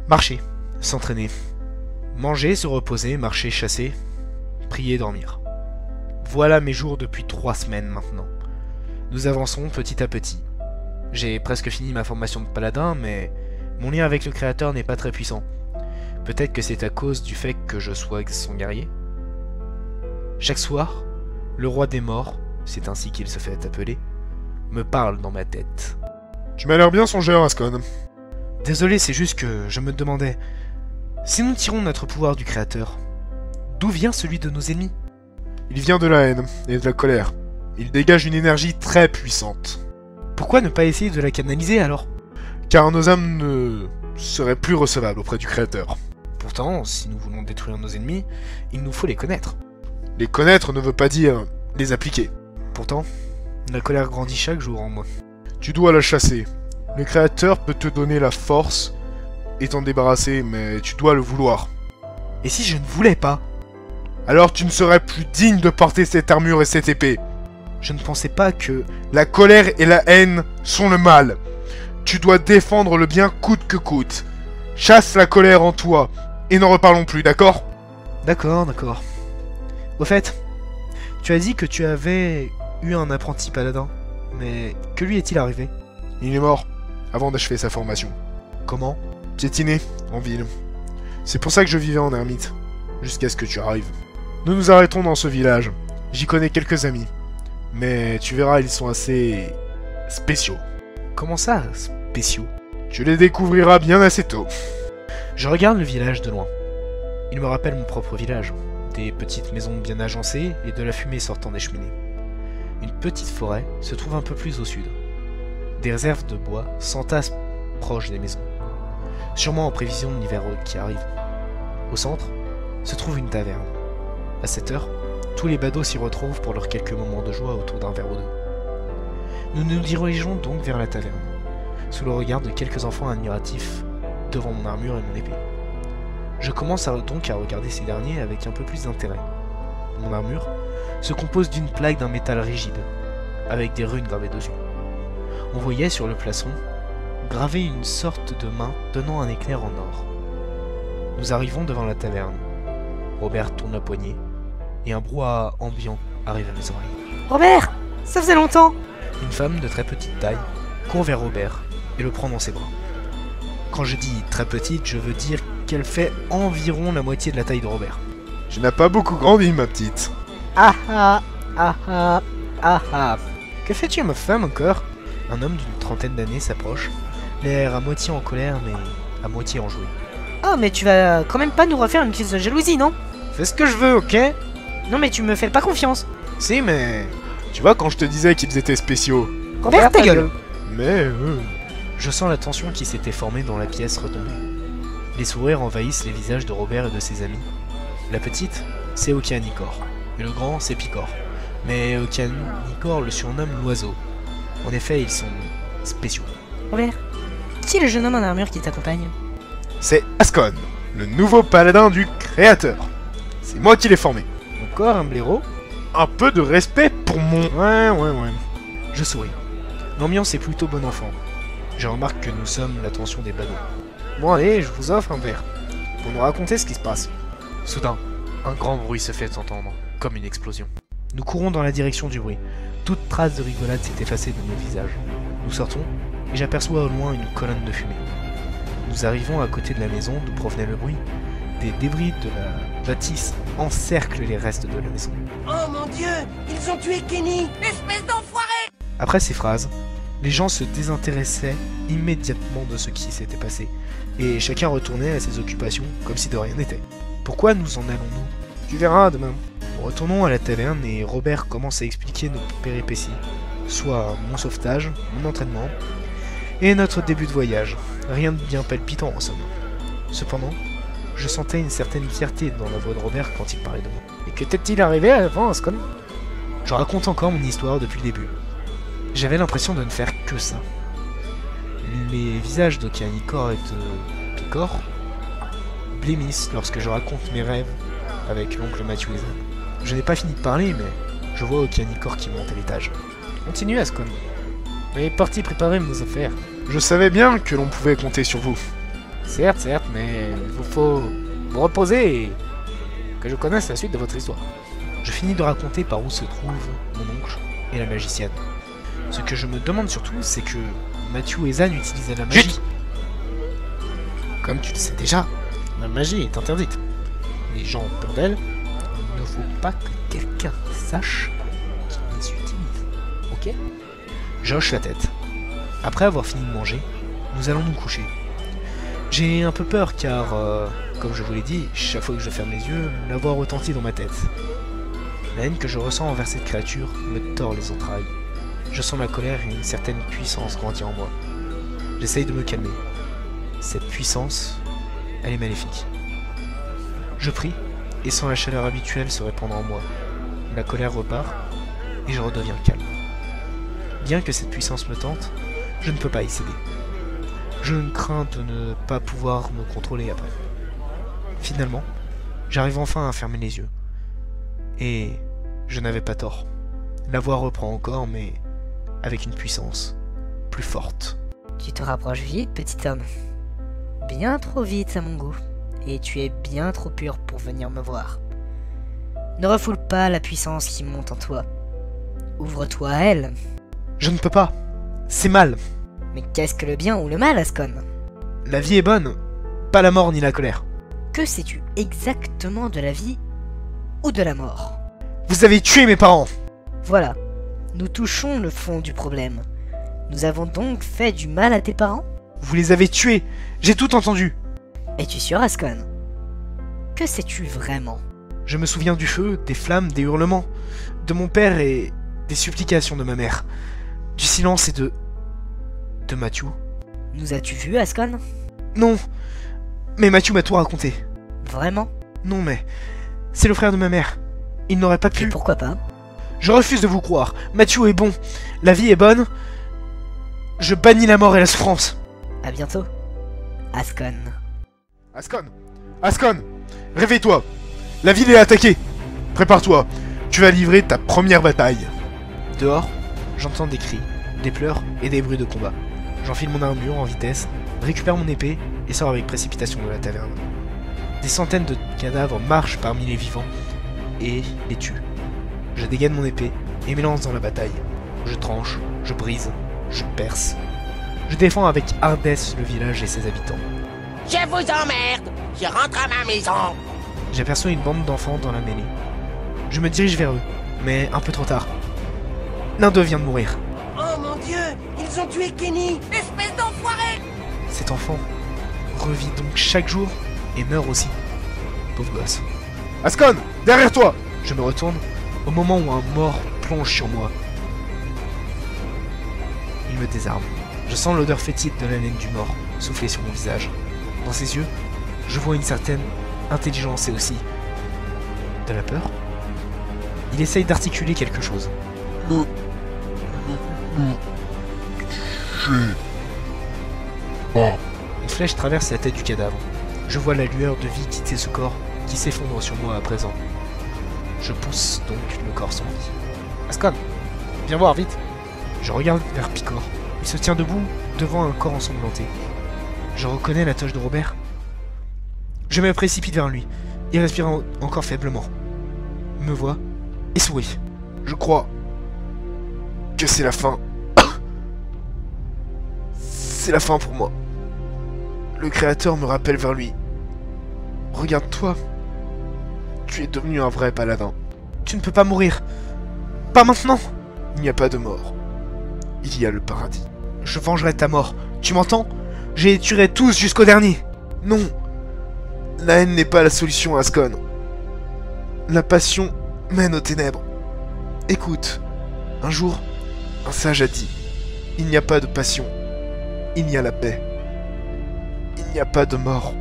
Marcher, s'entraîner. Manger, se reposer, marcher, chasser, prier, dormir. Voilà mes jours depuis 3 semaines maintenant. Nous avançons petit à petit. J'ai presque fini ma formation de paladin, mais mon lien avec le créateur n'est pas très puissant. Peut-être que c'est à cause du fait que je sois son guerrier. Chaque soir, le roi des morts, c'est ainsi qu'il se fait appeler, me parle dans ma tête. Tu m'as l'air bien songeur, Ascon. Désolé, c'est juste que je me demandais, si nous tirons notre pouvoir du créateur, d'où vient celui de nos ennemis? Il vient de la haine et de la colère. Il dégage une énergie très puissante. Pourquoi ne pas essayer de la canaliser alors? Car nos âmes ne seraient plus recevables auprès du créateur. Pourtant, si nous voulons détruire nos ennemis, il nous faut les connaître. Les connaître ne veut pas dire les appliquer. Pourtant, la colère grandit chaque jour en moi. Tu dois la chasser. Le créateur peut te donner la force et t'en débarrasser, mais tu dois le vouloir. Et si je ne voulais pas? Alors tu ne serais plus digne de porter cette armure et cette épée. Je ne pensais pas que... La colère et la haine sont le mal. Tu dois défendre le bien coûte que coûte. Chasse la colère en toi, et n'en reparlons plus, d'accord? D'accord. Au fait, tu as dit que tu avais eu un apprenti paladin, mais que lui est-il arrivé? Il est mort, avant d'achever sa formation. Comment? Piétiné, en ville. C'est pour ça que je vivais en ermite, jusqu'à ce que tu arrives. Nous nous arrêtons dans ce village. J'y connais quelques amis. Mais tu verras, ils sont assez... spéciaux. Comment ça, spéciaux? Tu les découvriras bien assez tôt. Je regarde le village de loin. Il me rappelle mon propre village. Des petites maisons bien agencées et de la fumée sortant des cheminées. Une petite forêt se trouve un peu plus au sud. Des réserves de bois s'entassent proches des maisons. Sûrement en prévision de l'hiver qui arrive. Au centre se trouve une taverne. À cette heure, tous les badauds s'y retrouvent pour leurs quelques moments de joie autour d'un verre ou deux. Nous nous dirigeons donc vers la taverne, sous le regard de quelques enfants admiratifs devant mon armure et mon épée. Je commence donc à regarder ces derniers avec un peu plus d'intérêt. Mon armure se compose d'une plaque d'un métal rigide, avec des runes gravées dessus. On voyait sur le plafond gravé une sorte de main donnant un éclair en or. Nous arrivons devant la taverne. Robert tourne la poignée, et un brouhaha ambiant arrive à mes oreilles. Robert, ça faisait longtemps. Une femme de très petite taille court vers Robert et le prend dans ses bras. Quand je dis très petite, je veux dire qu'elle fait environ la moitié de la taille de Robert. Je n'ai pas beaucoup grandi, ma petite. Ah ah, ah ah, ah ah. Que fais-tu, ma femme, encore? Un homme d'une trentaine d'années s'approche, l'air à moitié en colère, mais à moitié enjoué. Oh, mais tu vas quand même pas nous refaire une crise de jalousie, non? Fais ce que je veux, ok? Non, mais tu me fais pas confiance. Si, mais... Tu vois, quand je te disais qu'ils étaient spéciaux. Robert, ta gueule. Mais... Je sens la tension qui s'était formée dans la pièce retomber. Les sourires envahissent les visages de Robert et de ses amis. La petite, c'est Okeanikor, et le grand, c'est Picor. Mais Okeanikor le surnomme l'oiseau. En effet, ils sont spéciaux. Robert, qui est le jeune homme en armure qui t'accompagne? C'est Ascon, le nouveau paladin du créateur. C'est moi qui l'ai formé. Encore un blaireau? Un peu de respect pour mon... Ouais. Je souris. L'ambiance est plutôt bon enfant. Je remarque que nous sommes l'attention des badauds. Bon allez, je vous offre un verre, pour nous raconter ce qui se passe. Soudain, un grand bruit se fait entendre, comme une explosion. Nous courons dans la direction du bruit. Toute trace de rigolade s'est effacée de nos visages. Nous sortons, et j'aperçois au loin une colonne de fumée. Nous arrivons à côté de la maison d'où provenait le bruit. Des débris de la bâtisse encerclent les restes de la maison. Oh mon Dieu, ils ont tué Kenny! Espèce d'enfoiré! Après ces phrases, les gens se désintéressaient immédiatement de ce qui s'était passé, et chacun retournait à ses occupations comme si de rien n'était. Pourquoi nous en allons-nous? Tu verras demain. Retournons à la taverne et Robert commence à expliquer nos péripéties, soit mon sauvetage, mon entraînement, et notre début de voyage. Rien de bien palpitant en somme. Cependant, je sentais une certaine fierté dans la voix de Robert quand il parlait de moi. Et que t'est-il arrivé avant, Ascon? Je raconte encore mon histoire depuis le début. J'avais l'impression de ne faire que ça. Les visages d'Okeanikor et de Picor blêmissent lorsque je raconte mes rêves avec l'oncle Matthew Weason. Je n'ai pas fini de parler, mais je vois Okeanikor qui monte à l'étage. Continue, Ascon. On est parti préparer nos affaires. Je savais bien que l'on pouvait compter sur vous. Certes, mais il vous faut vous reposer et que je connaisse la suite de votre histoire. Je finis de raconter par où se trouve mon oncle et la magicienne. Ce que je me demande surtout, c'est que Mathieu et Zan utilisaient la magie. Chut. Comme tu le sais déjà, la magie est interdite. Les gens ont peur d'elle. Il ne faut pas que quelqu'un sache qu'ils les utilisent. Ok? Je hoche la tête. Après avoir fini de manger, nous allons nous coucher. J'ai un peu peur car, comme je vous l'ai dit, chaque fois que je ferme les yeux, la voix retentit dans ma tête. La haine que je ressens envers cette créature me tord les entrailles. Je sens la colère et une certaine puissance grandir en moi. J'essaye de me calmer. Cette puissance, elle est maléfique. Je prie et sens la chaleur habituelle se répandre en moi. La colère repart et je redeviens calme. Bien que cette puissance me tente, je ne peux pas y céder. Je crains de ne pas pouvoir me contrôler après. Finalement, j'arrive enfin à fermer les yeux. Et je n'avais pas tort. La voix reprend encore, mais avec une puissance plus forte. Tu te rapproches vite, petit homme. Bien trop vite à mon goût. Et tu es bien trop pur pour venir me voir. Ne refoule pas la puissance qui monte en toi. Ouvre-toi à elle. Je ne peux pas. C'est mal. Mais qu'est-ce que le bien ou le mal, Ascon? La vie est bonne, pas la mort ni la colère. Que sais-tu exactement de la vie ou de la mort? Vous avez tué mes parents. Voilà, nous touchons le fond du problème. Nous avons donc fait du mal à tes parents? Vous les avez tués. J'ai tout entendu. Es-tu sûr, Ascon? Que sais-tu vraiment? Je me souviens du feu, des flammes, des hurlements, de mon père et des supplications de ma mère. Du silence et de Mathieu. Nous as-tu vu, Ascon? Non, mais Mathieu m'a tout raconté. Vraiment? Non, mais c'est le frère de ma mère. Il n'aurait pas Et pu. pourquoi pas? Je refuse de vous croire. Mathieu est bon. La vie est bonne. Je bannis la mort et la souffrance. À bientôt, Ascon. Ascon, réveille-toi. La ville est attaquée. Prépare-toi. Tu vas livrer ta première bataille. Dehors, j'entends des cris, des pleurs et des bruits de combat. J'enfile mon armure en vitesse, récupère mon épée et sors avec précipitation de la taverne. Des centaines de cadavres marchent parmi les vivants et les tuent. Je dégaine mon épée et m'élance dans la bataille. Je tranche, je brise, je perce. Je défends avec ardesse le village et ses habitants. Je vous emmerde. Je rentre à ma maison. J'aperçois une bande d'enfants dans la mêlée. Je me dirige vers eux, mais un peu trop tard. L'un d'eux vient de mourir. Oh mon Dieu, ils ont tué Kenny. Espèce d'enfoiré. Cet enfant revit donc chaque jour et meurt aussi. Pauvre gosse. Ascon, derrière toi. Je me retourne au moment où un mort plonge sur moi. Il me désarme. Je sens l'odeur fétide de la laine du mort souffler sur mon visage. Dans ses yeux, je vois une certaine intelligence et aussi de la peur. Il essaye d'articuler quelque chose. Une flèche traverse la tête du cadavre. Je vois la lueur de vie quitter ce corps qui s'effondre sur moi à présent. Je pousse donc le corps sans vie. Ascon, viens voir vite. Je regarde vers Picor. Il se tient debout devant un corps ensanglanté. Je reconnais la toche de Robert. Je me précipite vers lui. Il respire encore faiblement. Me voit et sourit. Je crois que c'est la fin. C'est la fin pour moi. Le créateur me rappelle vers lui. Regarde-toi. Tu es devenu un vrai paladin. Tu ne peux pas mourir. Pas maintenant. Il n'y a pas de mort. Il y a le paradis. Je vengerai ta mort. Tu m'entends? Je les tuerai tous jusqu'au dernier. Non. La haine n'est pas la solution, Ascon. La passion mène aux ténèbres. Écoute, un jour, un sage a dit, il n'y a pas de passion, il y a la paix. Il n'y a pas de mort,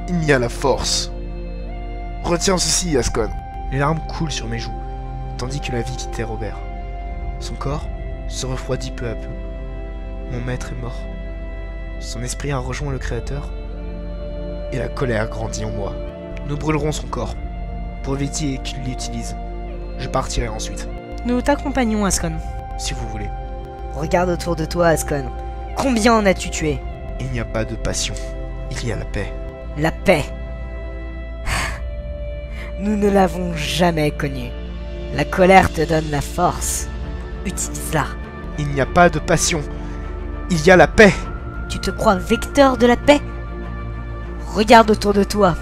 il y a la force. Retiens ceci, Ascon. Les larmes coulent sur mes joues, tandis que la vie quittait Robert. Son corps se refroidit peu à peu. Mon maître est mort. Son esprit a rejoint le Créateur, et la colère grandit en moi. Nous brûlerons son corps, pour éviter qu'il l'utilise. Je partirai ensuite, Nous t'accompagnons, Ascon. si vous voulez. Regarde autour de toi, Ascon. Combien en as-tu tué? Il n'y a pas de passion. Il y a la paix. La paix. Nous ne l'avons jamais connue. La colère te donne la force. Utilise-la. Il n'y a pas de passion. Il y a la paix. Tu te crois vecteur de la paix? Regarde autour de toi.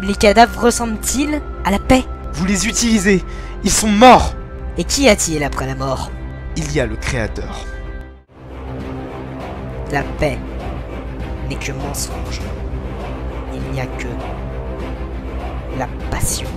Les cadavres ressemblent-ils à la paix? Vous les utilisez. Ils sont morts. Et qu'y a-t-il après la mort? Il y a le Créateur. La paix n'est que mensonge. Il n'y a que la passion.